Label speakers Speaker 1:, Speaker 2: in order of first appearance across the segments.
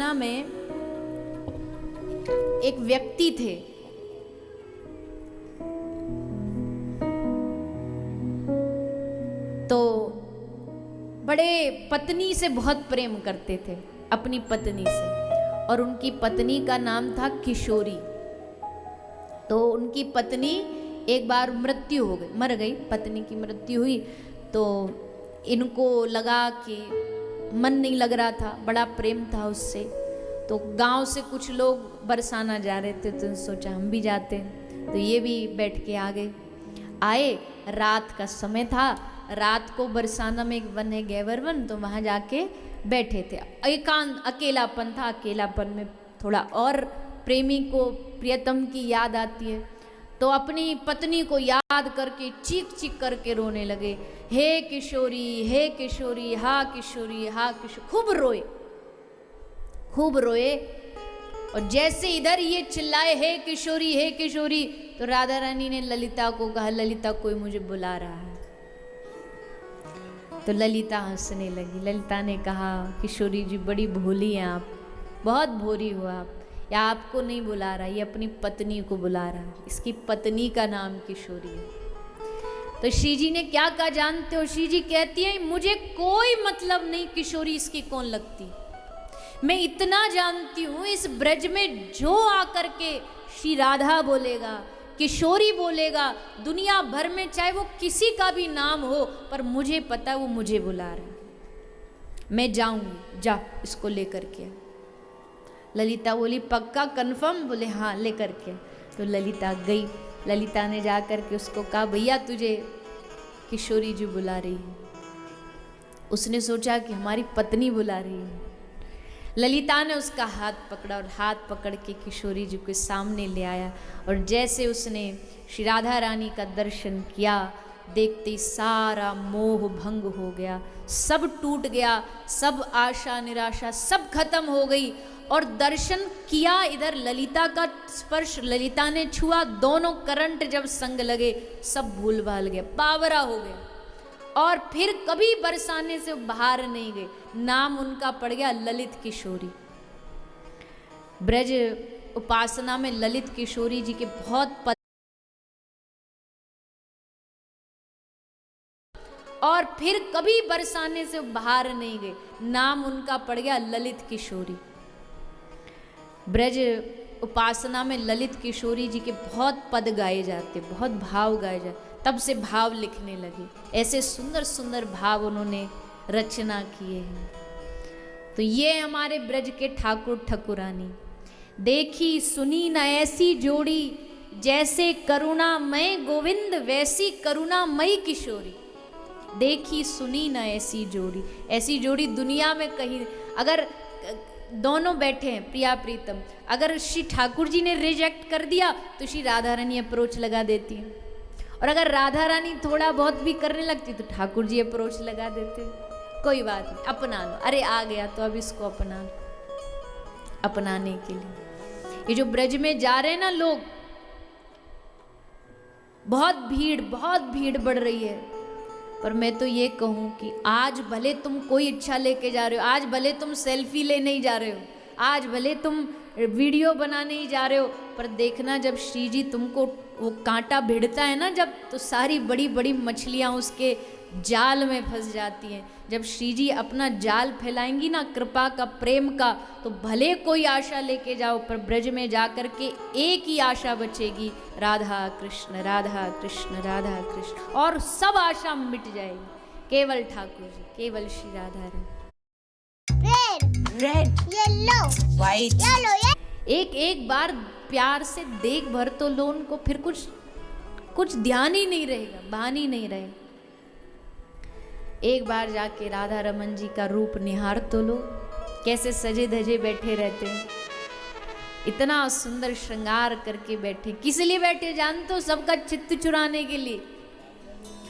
Speaker 1: में एक व्यक्ति थे। तो बड़े पत्नी से बहुत प्रेम करते थे, अपनी पत्नी से, और उनकी पत्नी का नाम था किशोरी। तो उनकी पत्नी एक बार मृत्यु हो गई, मर गई, पत्नी की मृत्यु हुई। तो इनको लगा कि मन नहीं लग रहा था, बड़ा प्रेम था उससे। तो गांव से कुछ लोग बरसाना जा रहे थे, तो सोचा हम भी जाते हैं। तो ये भी बैठ के आ गए। आए, रात का समय था, रात को बरसाना में एक वन है, गैवर वन, तो वहाँ जाके बैठे थे। एकांत अकेलापन था, अकेलापन में थोड़ा और प्रेमी को प्रियतम की याद आती है। तो अपनी पत्नी को याद करके चीख चीख करके रोने लगे, हे किशोरी, हे किशोरी, हा किशोरी, हा किशोरी, खूब रोए, खूब रोए। और जैसे इधर ये चिल्लाए हे किशोरी, हे किशोरी, तो राधा रानी ने ललिता को कहा, ललिता कोई मुझे बुला रहा है। तो ललिता हंसने लगी। ललिता ने कहा, किशोरी जी बड़ी भोली हैं आप, बहुत भोली हो आप, या आपको नहीं बुला रहा, ये अपनी पत्नी को बुला रहा है, इसकी पत्नी का नाम किशोरी है। तो श्री जी ने क्या कहा जानते हो? श्री जी कहती है, मुझे कोई मतलब नहीं किशोरी इसकी कौन लगती, मैं इतना जानती हूं, इस ब्रज में जो आकर के श्री राधा बोलेगा, किशोरी बोलेगा, दुनिया भर में चाहे वो किसी का भी नाम हो, पर मुझे पता है वो मुझे बुला रहा है, मैं जाऊंगी, जा इसको लेकर के। ललिता बोली, पक्का कन्फर्म? बोले हाँ, लेकर के। तो ललिता गई। ललिता ने जा कर के उसको कहा, भैया तुझे किशोरी जी बुला रही है। उसने सोचा कि हमारी पत्नी बुला रही है। ललिता ने उसका हाथ पकड़ा और हाथ पकड़ के किशोरी जी के सामने ले आया। और जैसे उसने श्री राधा रानी का दर्शन किया, देखते ही सारा मोह भंग हो गया, सब टूट गया, सब आशा निराशा सब खत्म हो गई। और दर्शन किया, इधर ललिता का स्पर्श ललिता ने छुआ, दोनों करंट जब संग लगे, सब भूल भाल गया, बावरा हो गया। और फिर कभी बरसाने से बाहर नहीं गए। नाम उनका पड़ गया ललित किशोरी। ब्रज उपासना में ललित किशोरी जी के बहुत पद, और फिर कभी बरसाने से बाहर नहीं गए। नाम उनका पड़ गया ललित किशोरी। ब्रज उपासना में ललित किशोरी जी के बहुत पद गाए जाते, बहुत भाव गाए जाते, तब से भाव लिखने लगे। ऐसे सुंदर सुंदर भाव उन्होंने रचना किए हैं। तो ये हमारे ब्रज के ठाकुर ठकुरानी। देखी सुनी न ऐसी जोड़ी, जैसे करुणामय गोविंद वैसी करुणामयी किशोरी। देखी सुनी न ऐसी जोड़ी, ऐसी जोड़ी दुनिया में कहीं, अगर दोनों बैठे हैं प्रिया प्रीतम, अगर श्री ठाकुर जी ने रिजेक्ट कर दिया तो श्री राधा रानी अप्रोच लगा देती है, और अगर राधा रानी थोड़ा बहुत भी करने लगती तो ठाकुर जी अप्रोच लगा देते। कोई बात नहीं, अपना लो, अरे आ गया तो अब इसको अपना लो। अपनाने के लिए ये जो ब्रज में जा रहे हैं ना लोग, बहुत भीड़ बढ़ रही है। पर मैं तो ये कहूँ कि आज भले तुम कोई इच्छा लेके जा रहे हो, आज भले तुम सेल्फी ले नहीं जा रहे हो, आज भले तुम वीडियो बनाने ही जा रहे हो, पर देखना जब श्री जी तुमको वो कांटा भिड़ता है ना, जब, तो सारी बड़ी बड़ी मछलियाँ उसके जाल में फंस जाती हैं। जब श्री जी अपना जाल फैलाएंगी ना कृपा का, प्रेम का, तो भले कोई आशा लेके जाओ, पर ब्रज में जा कर के एक ही आशा बचेगी, राधा कृष्ण राधा कृष्ण राधा कृष्ण, और सब आशा मिट जाएगी, केवल ठाकुर जी, केवल Shri Radha Rani.
Speaker 2: Red
Speaker 3: yellow
Speaker 2: white
Speaker 3: yellow
Speaker 1: एक एक बार प्यार से देख भर तो लो उनको, फिर कुछ ध्यान ही नहीं रहेगा, भान ही नहीं रहेगा। एक बार जाके राधा रमन जी का रूप निहार तो लो, कैसे सजे धजे बैठे रहते हैं, इतना सुंदर श्रृंगार करके बैठे। किस लिए बैठे जानते हो? सबका चित्त चुराने के लिए।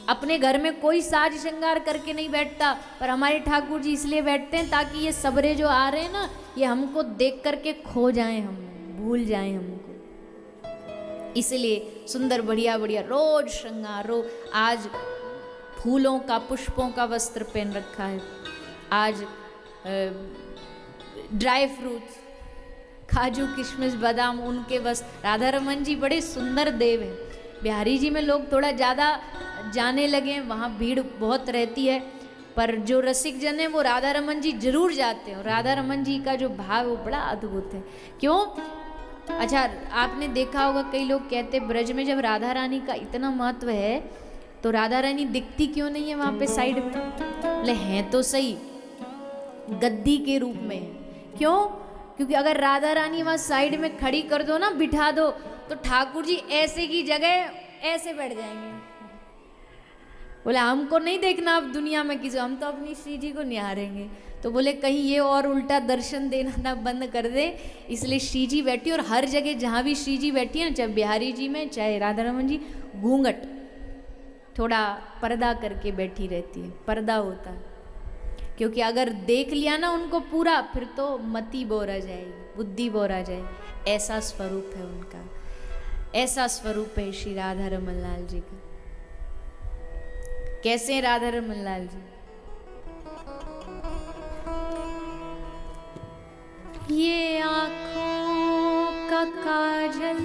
Speaker 1: अपने घर में कोई साज श्रृंगार करके नहीं बैठता, पर हमारे ठाकुर जी इसलिए बैठते हैं ताकि ये सबरे जो आ रहे हैं ना, ये हमको देख करके खो जाएं, हम भूल जाएं हमको। इसलिए सुंदर बढ़िया बढ़िया रोज श्रृंगारो। आज फूलों का, पुष्पों का वस्त्र पहन रखा है, आज ड्राई फ्रूट्स, काजू किशमिश बादाम उनके बस। राधा रमन जी बड़े सुंदर देव हैं। बिहारी जी में लोग थोड़ा ज़्यादा जाने लगे हैं, वहाँ भीड़ बहुत रहती है, पर जो रसिक जन है वो राधा रमन जी जरूर जाते हैं। और राधा रमन जी का जो भाव है वो बड़ा अद्भुत है। क्यों? अच्छा, आपने देखा होगा कई लोग कहते ब्रज में जब राधा रानी का इतना महत्व है तो राधा रानी दिखती क्यों नहीं है वहाँ पे साइड में? बोले हैं तो सही, गद्दी के रूप में है। क्यों? क्योंकि अगर राधा रानी वहाँ साइड में खड़ी कर दो ना, बिठा दो, तो ठाकुर जी ऐसे की जगह ऐसे बैठ जाएंगे। बोले हमको नहीं देखना अब दुनिया में किसी, हम तो अपनी श्री जी को निहारेंगे। तो बोले कहीं ये और उल्टा दर्शन देना ना बंद कर दे, इसलिए श्री जी बैठी। और हर जगह जहाँ भी श्री जी बैठी है ना, चाहे बिहारी जी में चाहे राधा रमन जी, घूंघट थोड़ा पर्दा करके बैठी रहती है, पर्दा होता है। क्योंकि अगर देख लिया ना उनको पूरा, फिर तो मति बोरा जाएगी, बुद्धि बोरा जाए। ऐसा स्वरूप है उनका, ऐसा स्वरूप है श्री राधा रमन लाल जी का। कैसे हैं राधा रमन लाल जी? ये आँखों का काजल,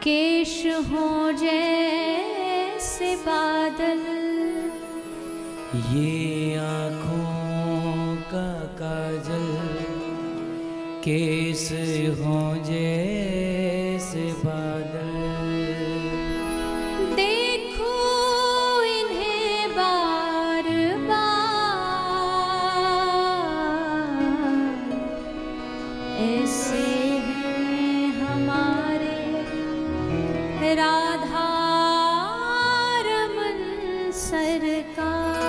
Speaker 1: केश हो जैसे बादल।
Speaker 2: ये आँखों का काजल, केस हो जैसे बादल।
Speaker 1: देखो इन्हें बार बार, ऐसे हैं हमारे राधा रमन सरकार।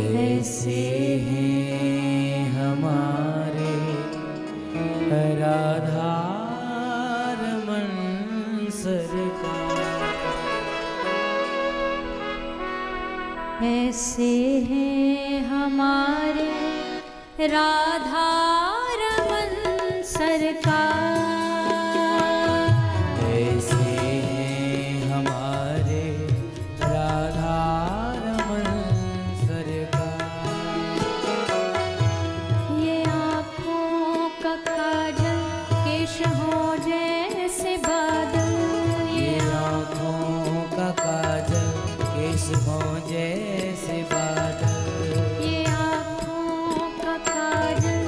Speaker 2: ऐसे हैं हमारे राधा रमन सरकार।
Speaker 1: ऐसे हैं हमारे राधा रमन सरकार।
Speaker 2: ऐसे हैं हमारे राधा रमन सरकार।
Speaker 1: ये आँखों का काजल, केश हो जैसे बादल।
Speaker 2: ये आँखों का काजल, केश हो जैसे बादल।
Speaker 1: ये आँखों का काजल,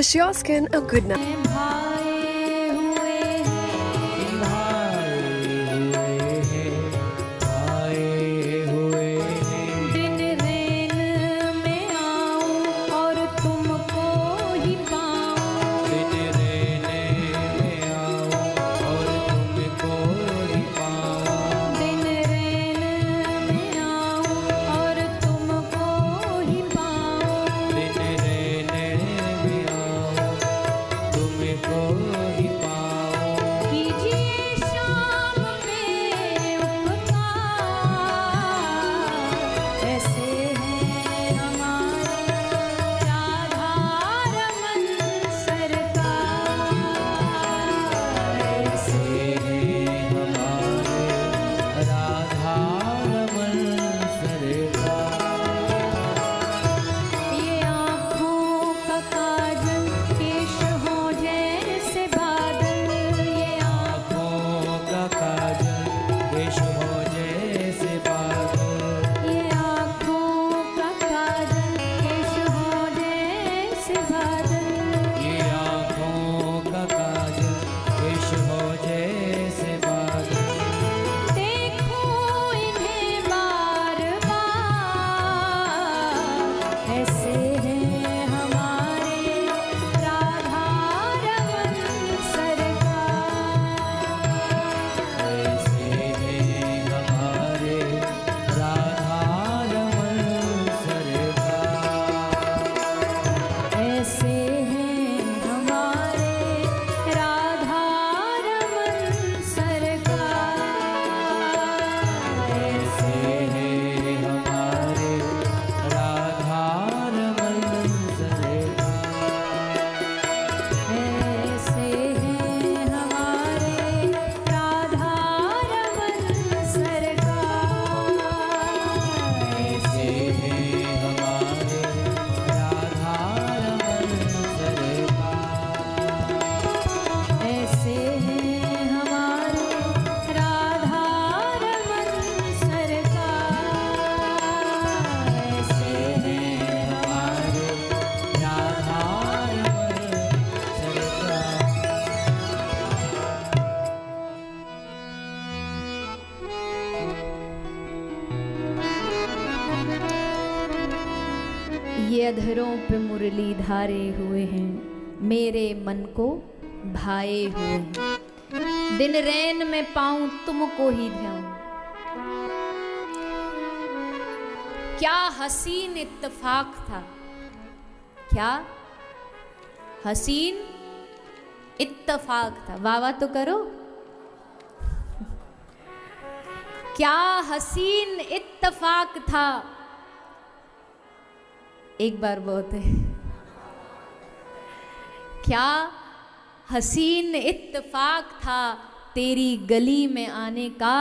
Speaker 3: Wish your skin a good night.
Speaker 1: भाए हुए हैं
Speaker 2: आए हुए हैं
Speaker 1: दिन रैन में आऊं और तुमको ही पाऊं
Speaker 2: दिन रहने में आओ और तुमको ही पाऊं
Speaker 1: दिन रैन में आऊं और तुमको ही पाऊं
Speaker 2: दिन रहने में आओ तुमको ही पाऊं
Speaker 1: कीजिए शाम में उपकार ऐसे है हमारे राधा रमन सरकार ऐसे
Speaker 2: हमारे राधा रमन सरकार
Speaker 1: ये आँखों का काजल केश हो जैसे बादल ये
Speaker 2: आँखों का काजल केश हो जैसे बादल
Speaker 1: ये आँखों का काजल केश हो जैसे बादल
Speaker 2: ये आँखों का काजल केश हो जैसे बादल
Speaker 1: देखो इन्हें बार बार ऐसे हैं हमारे राधा रमन सरकार
Speaker 2: ऐसे हैं हमारे राधा रमन सरकार
Speaker 1: ऐसे हैं हमारे राधा रमन सरकार
Speaker 2: ऐसे हैं हमारे राधा रमन सरकार
Speaker 1: ऐसे हैं हमारे राधा रमन सरकार
Speaker 2: ऐसे हैं हमारे राधा रमन सरकार
Speaker 1: ऐसे हैं हमारे राधा रमन सरकार ऐसे हैं
Speaker 2: हमारे राधा रमन
Speaker 1: ये अधरों पे मुरली धारे हुए हैं मेरे मन को भाए हुए हैं दिन रैन में पाऊं तुमको ही ध्याऊं क्या हसीन इत्तेफाक था क्या हसीन इत्तेफाक था वाह वाह तो करो क्या हसीन इत्तेफाक था एक बार बहुत है क्या हसीन इत्तेफाक था तेरी गली में आने का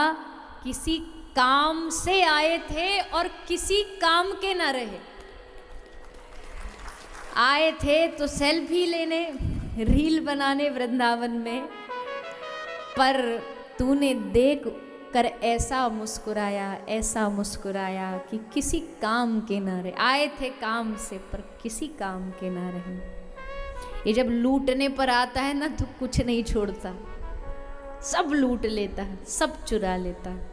Speaker 1: किसी काम से आए थे और किसी काम के ना रहे आए थे तो सेल्फी लेने रील बनाने वृंदावन में पर तूने देख कर ऐसा मुस्कुराया कि किसी काम के ना रहे आए थे काम से पर किसी काम के ना रहे ये जब लूटने पर आता है ना तो कुछ नहीं छोड़ता सब लूट लेता है सब चुरा लेता है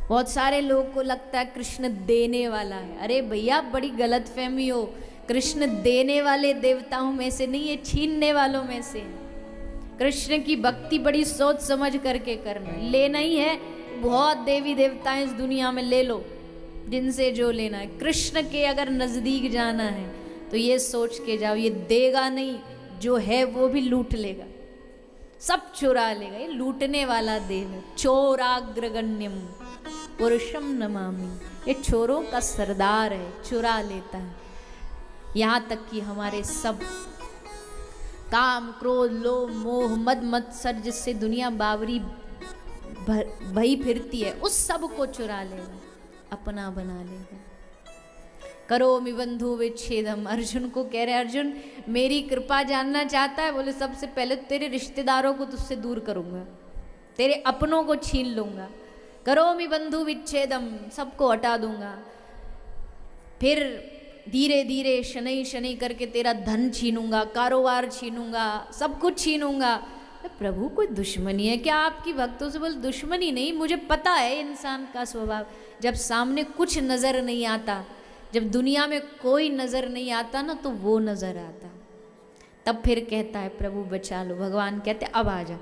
Speaker 1: बहुत सारे लोगों को लगता है कृष्ण देने वाला है अरे भैया बड़ी गलतफहमी हो कृष्ण देने वाले देवताओं में से नहीं है छीनने वालों में से कृष्ण की भक्ति बड़ी सोच समझ करके करना लेना ही है बहुत देवी देवताएं इस दुनिया में ले लो जिनसे जो लेना है कृष्ण के अगर नजदीक जाना है तो ये सोच के जाओ ये देगा नहीं जो है वो भी लूट लेगा सब चुरा लेगा ये लूटने वाला देव है चोराग्रगण्यम पुरुषम नमामि ये चोरों का सरदार है चुरा लेता है यहाँ तक कि हमारे सब काम क्रोध लोभ मोह मद मत्सर जिससे दुनिया बावरी भई फिरती है उस सब को चुरा लेगा अपना बना लेगा करोमि बंधु विच्छेदम अर्जुन को कह रहे अर्जुन मेरी कृपा जानना चाहता है बोले सबसे पहले तेरे रिश्तेदारों को तुझसे दूर करूंगा तेरे अपनों को छीन लूंगा करोमि बंधु विच्छेदम सबको हटा दूंगा फिर धीरे धीरे शनै शनै करके तेरा धन छीनूंगा, कारोबार छीनूंगा, सब कुछ छीनूंगा। तो प्रभु कोई दुश्मनी है क्या आपकी भक्तों से? बोल दुश्मनी नहीं, मुझे पता है इंसान का स्वभाव। जब सामने कुछ नज़र नहीं आता, जब दुनिया में कोई नज़र नहीं आता ना, तो वो नज़र आता, तब फिर कहता है प्रभु बचा लो। भगवान कहते अब आ जा,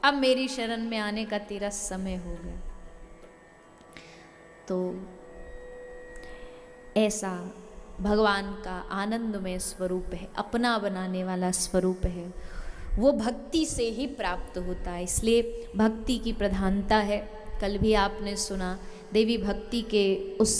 Speaker 1: अब मेरी शरण में आने का तेरा समय हो गया। तो ऐसा भगवान का आनंदमय स्वरूप है, अपना बनाने वाला स्वरूप है, वो भक्ति से ही प्राप्त होता है। इसलिए भक्ति की प्रधानता है। कल भी आपने सुना देवी भक्ति के उस